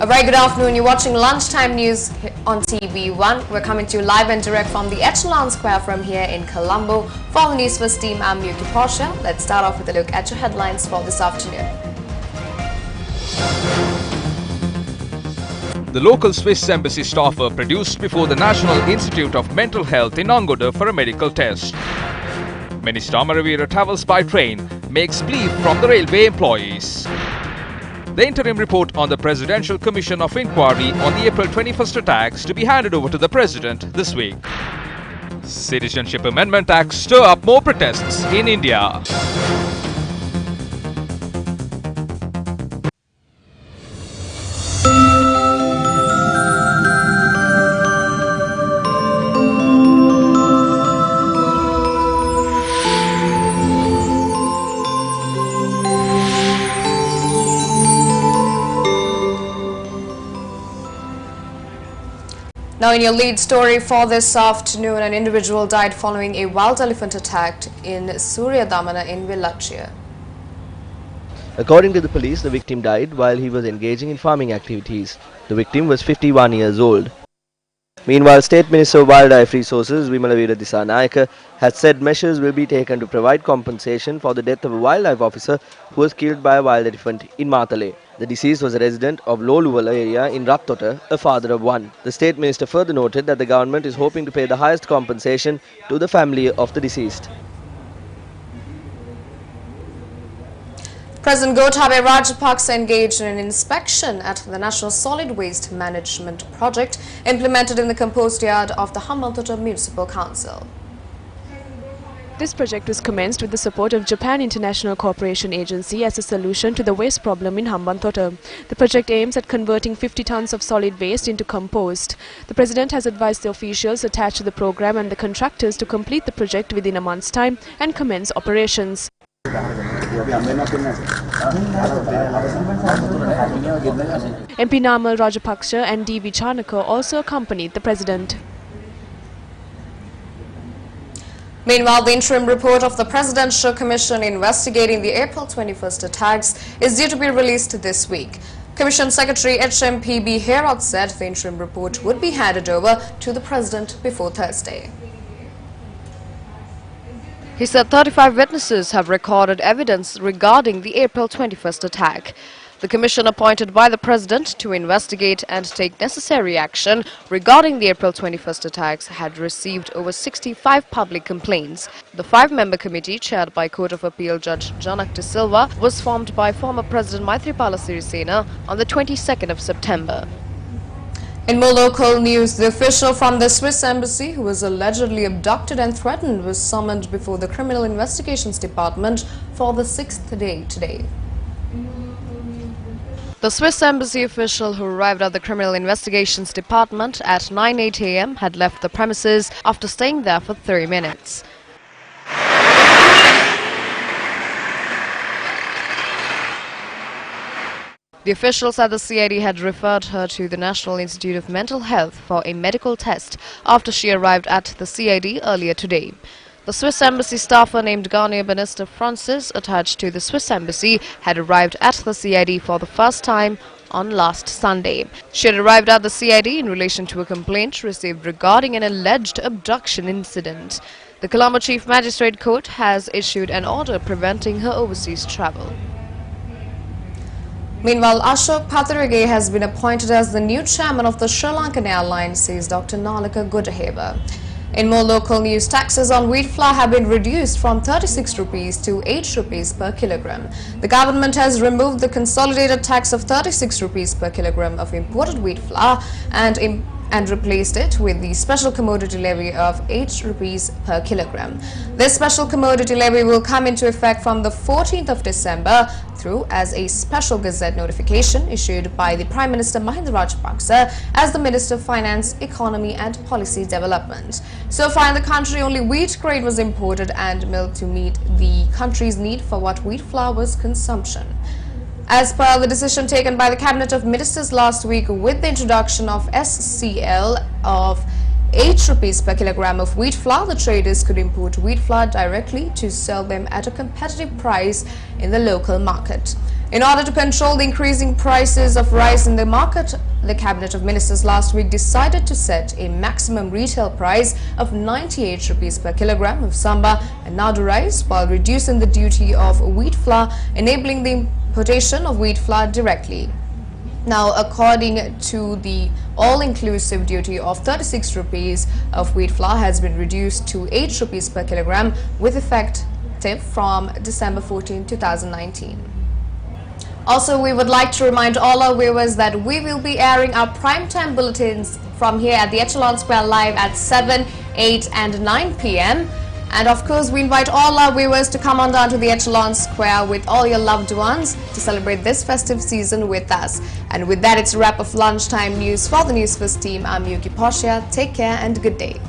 A very good afternoon. You're watching Lunchtime News on TV1. We're coming to you live and direct from the Echelon Square from here in Colombo. For the Newsfirst team, I'm Yuki Porsche. Let's start off with a look at your headlines for this afternoon. The local Swiss embassy staffer produced before the National Institute of Mental Health in Angoda for a medical test. Minister Amaravira travels by train, makes plea from the railway employees. The interim report on the Presidential Commission of Inquiry on the April 21st attacks to be handed over to the President this week. Citizenship Amendment Act stir up more protests in India. Now in your lead story for this afternoon, an individual died following a wild elephant attack in Suryadamana in Villachia. According to the police, the victim died while he was engaging in farming activities. The victim was 51 years old. Meanwhile, State Minister of Wildlife Resources Vimalavira Dissanayake has said measures will be taken to provide compensation for the death of a wildlife officer who was killed by a wild elephant in Matale. The deceased was a resident of Loluvala area in Rattota, a father of one. The State Minister further noted that the government is hoping to pay the highest compensation to the family of the deceased. President Gotabaya Rajapaksa engaged in an inspection at the National Solid Waste Management Project implemented in the compost yard of the Hambantota Municipal Council. This project was commenced with the support of Japan International Cooperation Agency as a solution to the waste problem in Hambantota. The project aims at converting 50 tons of solid waste into compost. The President has advised the officials attached to the program and the contractors to complete the project within a month's time and commence operations. MP Namal Rajapaksa and D.V. Chanaka also accompanied the President. Meanwhile, the interim report of the Presidential Commission investigating the April 21st attacks is due to be released this week. Commission Secretary HMPB Herod said the interim report would be handed over to the President before Thursday. He said 35 witnesses have recorded evidence regarding the April 21st attack. The commission appointed by the President to investigate and take necessary action regarding the April 21st attacks had received over 65 public complaints. The 5-member committee, chaired by Court of Appeal Judge Janak De Silva, was formed by former President Maithripala Sirisena on the 22nd of September. In more local news, the official from the Swiss embassy who was allegedly abducted and threatened was summoned before the Criminal Investigations Department for the 6th day today. The Swiss embassy official who arrived at the Criminal Investigations Department at 9:08 a.m. had left the premises after staying there for 30 minutes. The officials at the CID had referred her to the National Institute of Mental Health for a medical test after she arrived at the CID earlier today. The Swiss embassy staffer named Ghanaian Minister Francis, attached to the Swiss embassy, had arrived at the CID for the first time on last Sunday. She had arrived at the CID in relation to a complaint received regarding an alleged abduction incident. The Colombo Chief Magistrate Court has issued an order preventing her overseas travel. Meanwhile, Ashok Patharage has been appointed as the new chairman of the Sri Lankan Airlines, says Dr. Nalika Gudaheva. In more local news, taxes on wheat flour have been reduced from 36 rupees to 8 rupees per kilogram. The government has removed the consolidated tax of 36 rupees per kilogram of imported wheat flour and replaced it with the special commodity levy of 8 rupees per kilogram. This special commodity levy will come into effect from the 14th of December through as a special gazette notification issued by the Prime Minister Mahinda Rajapaksa as the Minister of Finance, Economy and Policy Development. So far in the country, only wheat grade was imported and milled to meet the country's need for what wheat flour was consumption. As per the decision taken by the Cabinet of Ministers last week, with the introduction of SCL of 8 rupees per kilogram of wheat flour, the traders could import wheat flour directly to sell them at a competitive price in the local market. In order to control the increasing prices of rice in the market, the Cabinet of Ministers last week decided to set a maximum retail price of 98 rupees per kilogram of samba and nadu rice, while reducing the duty of wheat flour, enabling the importation of wheat flour directly. Now, according to the all-inclusive duty of 36 rupees of wheat flour has been reduced to 8 rupees per kilogram with effective from December 14, 2019. Also, we would like to remind all our viewers that we will be airing our primetime bulletins from here at the Echelon Square live at 7, 8 and 9 p.m. And of course, we invite all our viewers to come on down to the Echelon Square with all your loved ones to celebrate this festive season with us. And with that, it's a wrap of lunchtime news for the Newsfirst team. I'm Yuki Poshia. Take care and good day.